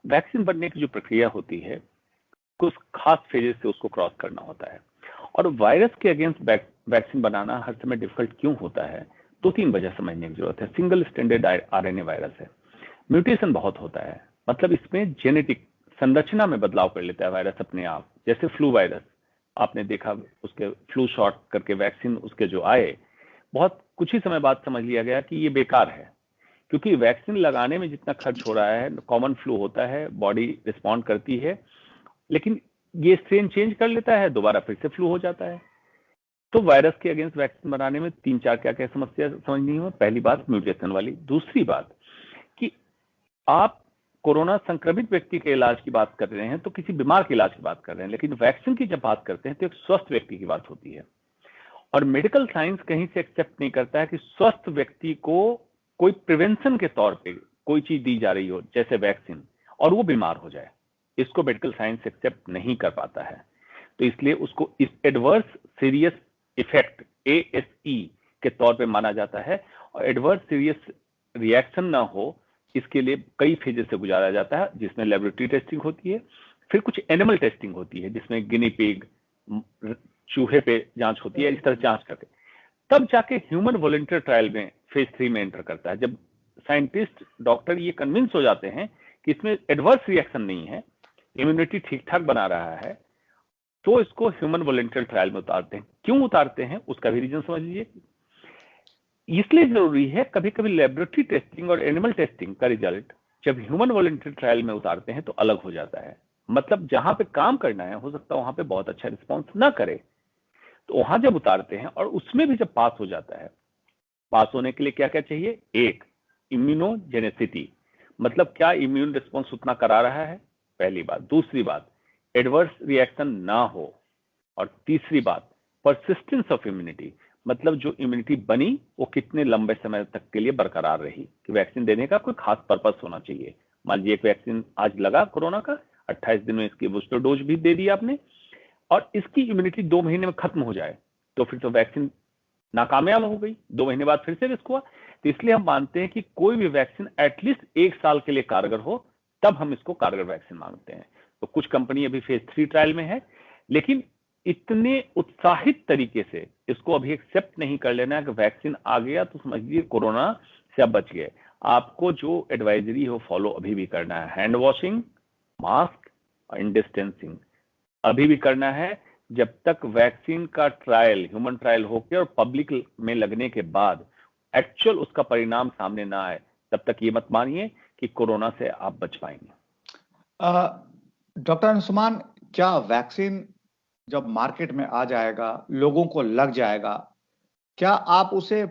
Vaccine बनने की जो प्रक्रिया होती है, कुछ खास फेजेस से उसको क्रॉस करना होता है। और वायरस के अगेंस्ट वैक्सीन बनाना हर समय डिफिकल्ट क्यों होता है? 2-3 वजह समझने की जरूरत है। सिंगल स्टैंडर्ड आरएनए वायरस है, म्यूटेशन बहुत होता है, मतलब इसमें जेनेटिक संरचना में बदलाव कर लेता है वायरस अपने आप। जैसे फ्लू वायरस आपने देखा, उसके फ्लू शॉट करके वैक्सीन उसके जो आए, बहुत कुछ ही समय बाद समझ लिया गया कि ये बेकार है, क्योंकि वैक्सीन लगाने में जितना खर्च हो रहा है, कॉमन फ्लू होता है, बॉडी रिस्पॉन्ड करती है, लेकिन ये स्ट्रेन चेंज कर लेता है, दोबारा फिर से फ्लू हो जाता है। तो वायरस के अगेंस्ट वैक्सीन बनाने में 3-4 क्या क्या समस्या समझनी हो। पहली बात म्यूटेशन वाली। दूसरी बात कि आप कोरोना संक्रमित व्यक्ति के इलाज की बात कर रहे हैं तो किसी बीमार के इलाज की बात कर रहे हैं, लेकिन वैक्सीन की जब बात करते हैं तो एक स्वस्थ व्यक्ति की बात होती है। और मेडिकल साइंस कहीं से एक्सेप्ट नहीं करता है कि स्वस्थ व्यक्ति को कोई प्रिवेंशन के तौर पे कोई चीज दी जा रही हो, जैसे वैक्सीन, और वो बीमार हो जाए। इसको मेडिकल साइंस एक्सेप्ट नहीं कर पाता है। तो इसलिए उसको इस एडवर्स सीरियस इफेक्ट ASE के तौर पे माना जाता है, और एडवर्स सीरियस रिएक्शन ना हो इसके लिए कई फेजेस से गुजारा जाता है, जिसमें लेबोरेटरी टेस्टिंग होती है, फिर कुछ एनिमल टेस्टिंग होती है जिसमें गिनी पिग, चूहे पे जांच होती है। इस तरह जांच करके तब जाके ह्यूमन वॉलंटियर ट्रायल में फेज 3 में एंटर करता है। जब साइंटिस्ट डॉक्टर ये कन्विंस हो जाते हैं कि इसमें एडवर्स रिएक्शन नहीं है, इम्यूनिटी ठीक ठाक बना रहा है, तो इसको ह्यूमन वॉलंटियर ट्रायल में उतारते हैं। क्यों उतारते हैं उसका भी रीजन समझ लीजिए। इसलिए जरूरी है, कभी कभी लेबोरेटरी टेस्टिंग और एनिमल टेस्टिंग का रिजल्ट जब ह्यूमन वॉलंटियर ट्रायल में उतारते हैं तो अलग हो जाता है। मतलब जहां पे काम करना है, हो सकता है वहां पे बहुत अच्छा रिस्पॉन्स ना करे, तो वहां जब उतारते हैं और उसमें भी जब पास हो जाता है, पास होने के लिए क्या क्या चाहिए? एक, इम्यूनोजेनेसिटी, मतलब क्या इम्यून रिस्पॉन्स उतना करा रहा है, पहली बात। दूसरी बात, एडवर्स रिएक्शन ना हो। और तीसरी बात, परसिस्टेंस ऑफ इम्यूनिटी, मतलब जो इम्यूनिटी बनी वो कितने लंबे समय तक के लिए बरकरार रही। कि वैक्सीन देने का कोई खास पर्पस होना चाहिए। मान लीजिए एक वैक्सीन आज लगा कोरोना का, 28 दिन में इसकी बूस्टर डोज भी दे दी आपने, और इसकी इम्यूनिटी 2 महीने में खत्म हो जाए, तो फिर तो वैक्सीन नाकामयाब हो गई, 2 महीने बाद फिर से रिस्क हुआ। तो इसलिए हम मानते हैं कि कोई भी वैक्सीन एटलीस्ट 1 साल के लिए कारगर हो, तब हम इसको कारगर वैक्सीन मांगते हैं। तो कुछ कंपनी अभी फेज 3 ट्रायल में है, लेकिन इतने उत्साहित तरीके से इसको अभी एक्सेप्ट नहीं कर लेना है कि वैक्सीन आ गया तो समझ लीजिए कोरोना से अब बच गए। आपको जो एडवाइजरी हो फॉलो अभी भी करना है। Hand washing, mask and distancing अभी भी करना है। जब तक वैक्सीन का ट्रायल, ह्यूमन ट्रायल होकर और पब्लिक में लगने के बाद एक्चुअल उसका परिणाम सामने ना आए, तब तक ये मत मानिए कि कोरोना से आप बच पाएंगे। डॉक्टर अंशुमान, क्या वैक्सीन जब मार्केट में आ जाएगा, लोगों को लग जाएगा, क्या आप उसे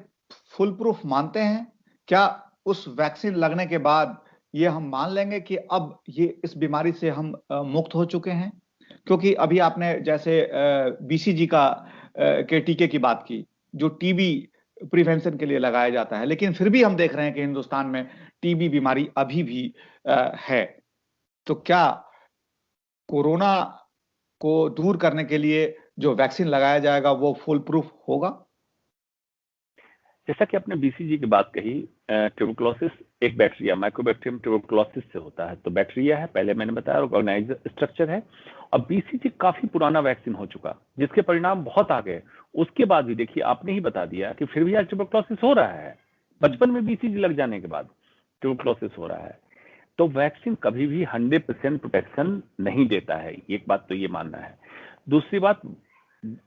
फुल प्रूफ मानते हैं? क्या उस वैक्सीन लगने के बाद ये हम मान लेंगे कि अब ये इस बीमारी से हम मुक्त हो चुके हैं? क्योंकि अभी आपने जैसे BCG के टीके की बात की, जो टीबी प्रिवेंशन के लिए लगाया जाता है, लेकिन फिर भी हम देख रहे हैं कि हिंदुस्तान में टीबी बीमारी अभी भी है। तो क्या कोरोना को दूर करने के लिए जो वैक्सीन लगाया जाएगा वो फुल प्रूफ होगा? जैसा कि आपने BCG की बात कही, ट्यूबरकुलोसिस एक बैक्टीरिया, माइक्रोबैक्टीरियम ट्यूबरकुलोसिस से होता है। तो बैक्टीरिया है, पहले मैंने बताया, ऑर्गेनाइज स्ट्रक्चर है। और BCG काफी पुराना वैक्सीन हो चुका, जिसके परिणाम बहुत आ गए। उसके बाद भी देखिए, आपने ही बता दिया कि फिर भी आज ट्यूबरकुलोसिस हो रहा है। बचपन में BCG लग जाने के बाद ट्यूबरकुलोसिस हो रहा है। तो वैक्सीन कभी भी 100% प्रोटेक्शन नहीं देता है, एक बात तो ये मानना है। दूसरी बात,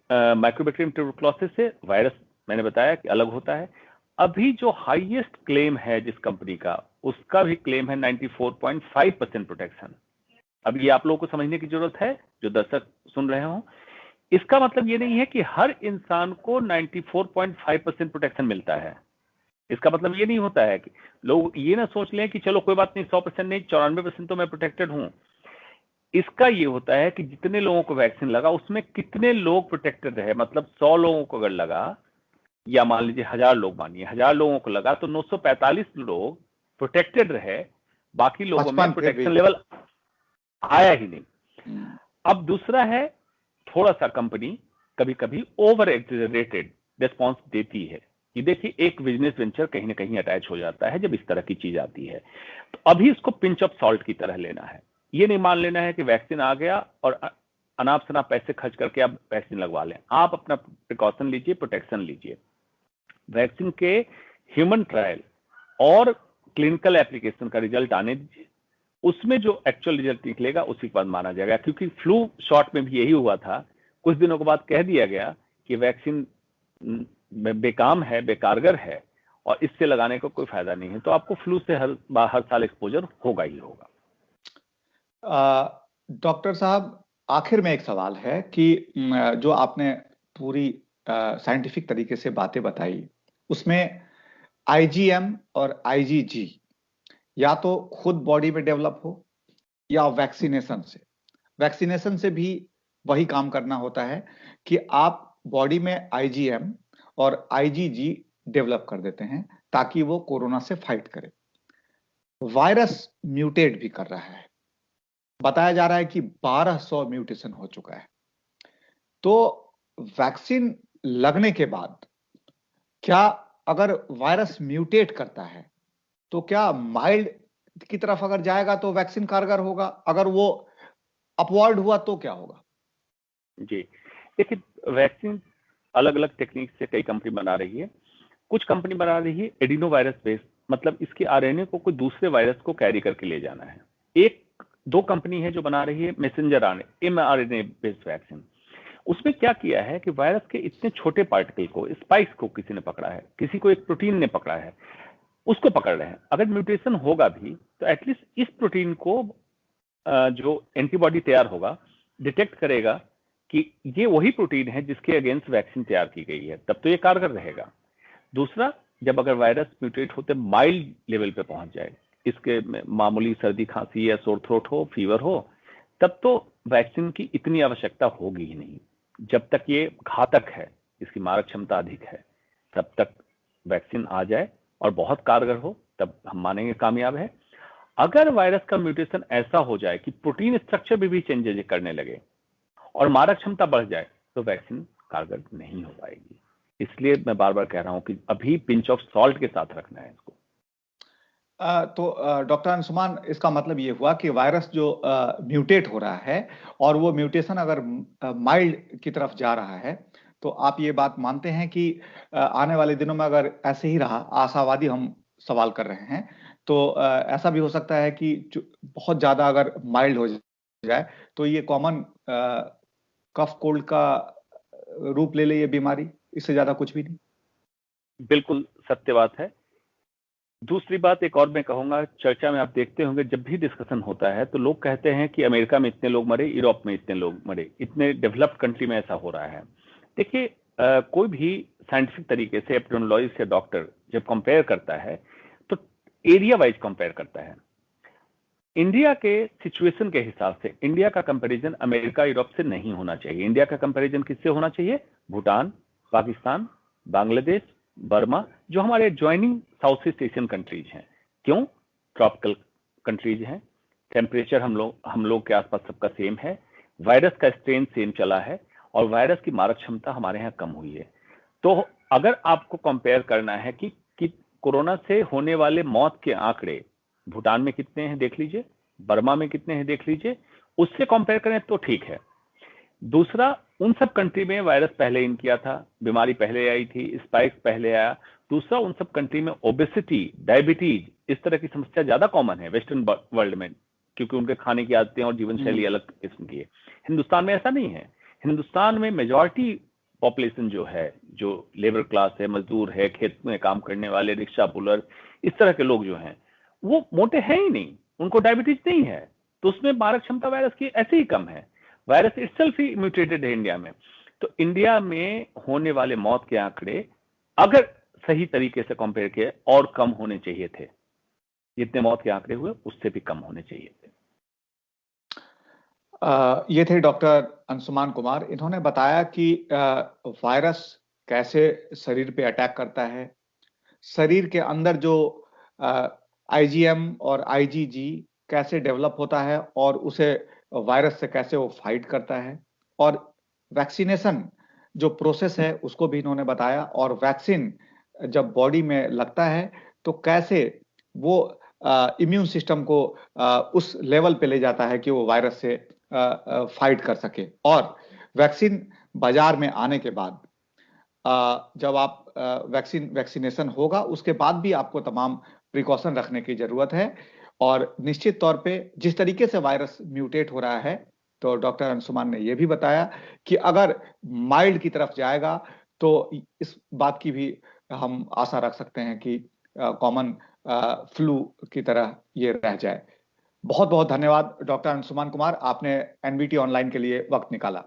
माइक्रोबैक्टीरियम ट्यूबरकुलोसिस से वायरस मैंने बताया कि अलग होता है। अभी जो हाईएस्ट क्लेम है जिस कंपनी का, उसका भी क्लेम है 94.5% प्रोटेक्शन। अब ये आप लोगों को समझने की जरूरत है, जो दर्शक सुन रहे हो। इसका मतलब ये नहीं है कि हर इंसान को 94.5% प्रोटेक्शन मिलता है। इसका मतलब ये नहीं होता है कि लोग ये ना सोच लें कि चलो कोई बात नहीं, 100% नहीं, 94% तो मैं प्रोटेक्टेड हूं। इसका ये होता है कि जितने लोगों को वैक्सीन लगा उसमें कितने लोग प्रोटेक्टेड रहे। मतलब 100 लोगों को अगर लगा, या मान लीजिए 1000 लोग, मानिए 1000 लोगों को लगा, तो 945 लोग प्रोटेक्टेड रहे, बाकी लोगों में प्रोटेक्शन लेवल आया ही नहीं। अब दूसरा है, थोड़ा सा कंपनी कभी कभी ओवर एग्जरेटेड रिस्पॉन्स देती है। ये देखिए एक बिजनेस वेंचर कहीं ना कहीं अटैच हो जाता है जब इस तरह की चीज आती है। तो अभी इसको पिंच ऑफ सॉल्ट की तरह लेना है। ये नहीं मान लेना है कि वैक्सीन आ गया और अनाप शनाप पैसे खर्च करके आप वैक्सीन लगवा लें। आप अपना प्रिकॉशन लीजिए, प्रोटेक्शन लीजिए। वैक्सीन के ह्यूमन ट्रायल और क्लिनिकल एप्लीकेशन का रिजल्ट आने दीजिए, उसमें जो एक्चुअल रिजल्ट निकलेगा उसी के बाद माना जाएगा। क्योंकि फ्लू शॉट में भी यही हुआ था, कुछ दिनों के बाद कह दिया गया कि वैक्सीन बेकाम है, बेकारगर है और इससे लगाने का कोई फायदा नहीं है। तो आपको फ्लू से हर साल एक्सपोजर होगा ही होगा। डॉक्टर साहब, आखिर में एक सवाल है कि जो आपने पूरी साइंटिफिक तरीके से बातें बताई, उसमें आईजीएम और आईजीजी या तो खुद बॉडी में डेवलप हो या वैक्सीनेशन से भी वही काम करना होता है कि आप बॉडी में आईजीएम और आईजीजी डेवलप कर देते हैं ताकि वो कोरोना से फाइट करे। वायरस म्यूटेट भी कर रहा है, बताया जा रहा है कि 1200 म्यूटेशन हो चुका है। तो वैक्सीन लगने के बाद क्या अगर वायरस म्यूटेट करता है तो क्या माइल्ड की तरफ अगर जाएगा तो वैक्सीन कारगर होगा, अगर वो अपवर्ड हुआ तो क्या होगा? जी देखिए, वैक्सीन अलग अलग टेक्निक से कई कंपनी बना रही है। कुछ कंपनी बना रही है एडिनो वायरस बेस्ड, मतलब इसके आरएनए को कोई दूसरे वायरस को कैरी करके ले जाना है। एक दो कंपनी है जो बना रही है messenger RNA mRNA based vaccine. उसमें क्या किया है कि वायरस के इतने छोटे पार्टिकल को, स्पाइक्स को किसी ने पकड़ा है, किसी को एक प्रोटीन ने पकड़ा है, उसको पकड़ रहे हैं। अगर म्यूटेशन होगा भी तो एटलीस्ट इस प्रोटीन को जो एंटीबॉडी तैयार होगा डिटेक्ट करेगा कि ये वही प्रोटीन है जिसके अगेंस्ट वैक्सीन तैयार की गई है, तब तो ये कारगर रहेगा। दूसरा, जब अगर वायरस म्यूटेट होते माइल्ड लेवल पे पहुंच जाए, इसके मामूली सर्दी खांसी या सोर थ्रोट हो, फीवर हो, तब तो वैक्सीन की इतनी आवश्यकता होगी ही नहीं। जब तक ये घातक है, इसकी मारक क्षमता अधिक है, तब तक वैक्सीन आ जाए और बहुत कारगर हो तब हम मानेंगे कामयाब है। अगर वायरस का म्यूटेशन ऐसा हो जाए कि प्रोटीन स्ट्रक्चर भी चेंजेस करने लगे और मारक क्षमता बढ़ जाए तो वैक्सीन कारगर नहीं हो पाएगी। इसलिए मैं बार बार कह रहा हूं कि अभी पिंच ऑफ सॉल्ट के साथ रखना है इसको। तो डॉक्टर अंशुमान, इसका मतलब ये हुआ कि वायरस जो म्यूटेट हो रहा है और वो म्यूटेशन अगर माइल्ड की तरफ जा रहा है, तो आप ये बात मानते हैं कि आने वाले दिनों में अगर ऐसे ही रहा, आशावादी हम सवाल कर रहे हैं, तो ऐसा भी हो सकता है कि बहुत ज्यादा अगर माइल्ड हो जाए तो ये कॉमन कफ कोल्ड का रूप ले ले ये बीमारी, इससे ज्यादा कुछ भी नहीं? बिल्कुल सत्य बात है। दूसरी बात एक और मैं कहूंगा, चर्चा में आप देखते होंगे जब भी डिस्कशन होता है तो लोग कहते हैं कि अमेरिका में इतने लोग मरे, यूरोप में इतने लोग मरे, इतने डेवलप्ड कंट्री में ऐसा हो रहा है। देखिए, कोई भी साइंटिफिक तरीके से एपिडेमियोलॉजिस्ट या डॉक्टर जब कंपेयर करता है तो एरिया वाइज कंपेयर करता है। इंडिया के सिचुएशन के हिसाब से इंडिया का कंपैरिजन अमेरिका यूरोप से नहीं होना चाहिए। इंडिया का कंपैरिजन किससे होना चाहिए? भूटान, पाकिस्तान, बांग्लादेश, बर्मा, जो हमारे joining south east Asian countries हैं। क्यों? ट्रॉपिकल कंट्रीज हैं, टेम्परेचर हम लोग के आसपास सबका सेम है, वायरस का स्ट्रेन सेम चला है और वायरस की मारक क्षमता हमारे यहाँ कम हुई है। तो अगर आपको कंपेयर करना है कि कोरोना से होने वाले मौत के आंकड़े भूटान में कितने हैं देख लीजिए, बर्मा में कितने हैं देख लीजिए, उससे कंपेयर करें तो ठीक है। दूसरा, उन सब कंट्री में वायरस पहले इन किया था, बीमारी पहले आई थी, स्पाइक पहले आया। दूसरा, उन सब कंट्री में ओबेसिटी, डायबिटीज, इस तरह की समस्या ज्यादा कॉमन है वेस्टर्न वर्ल्ड में, क्योंकि उनके खाने की आदतें और जीवन शैली अलग किस्म की है। हिंदुस्तान में ऐसा नहीं है। हिंदुस्तान में मेजॉरिटी पॉपुलेशन जो है, जो लेबर क्लास है, मजदूर है, खेत में काम करने वाले, रिक्शा पुलर, इस तरह के लोग जो हैं वो मोटे हैं ही नहीं, उनको डायबिटीज नहीं है, तो उसमें मारक क्षमता वायरस की ऐसे ही कम है। वायरस इटसेल्फ ही म्यूटेटेड है इंडिया में। तो इंडिया में होने वाले मौत के आंकड़े अगर सही तरीके से कंपेयर किए और कम होने चाहिए थे, जितने मौत के आंकड़े हुए उससे भी कम होने चाहिए थे। ये थे डॉक्टर अंशुमान कुमार। इन्होंने बताया कि वायरस कैसे शरीर पे अटैक करता है, शरीर के अंदर जो आईजीएम और आईजीजी कैसे डेवलप होता है और उसे वायरस से कैसे वो फाइट करता है, और वैक्सीनेशन जो प्रोसेस है उसको भी इन्होंने बताया, और वैक्सीन जब बॉडी में लगता है तो कैसे वो इम्यून सिस्टम को उस लेवल पे ले जाता है कि वो वायरस से फाइट कर सके। और वैक्सीन बाजार में आने के बाद जब आप वैक्सीनेशन होगा उसके बाद भी आपको तमाम प्रिकॉशन रखने की जरूरत है। और निश्चित तौर पे जिस तरीके से वायरस म्यूटेट हो रहा है, तो डॉक्टर अंशुमान ने यह भी बताया कि अगर माइल्ड की तरफ जाएगा तो इस बात की भी हम आशा रख सकते हैं कि कॉमन फ्लू की तरह ये रह जाए। बहुत बहुत धन्यवाद डॉक्टर अंशुमान कुमार, आपने एनवीटी ऑनलाइन के लिए वक्त निकाला।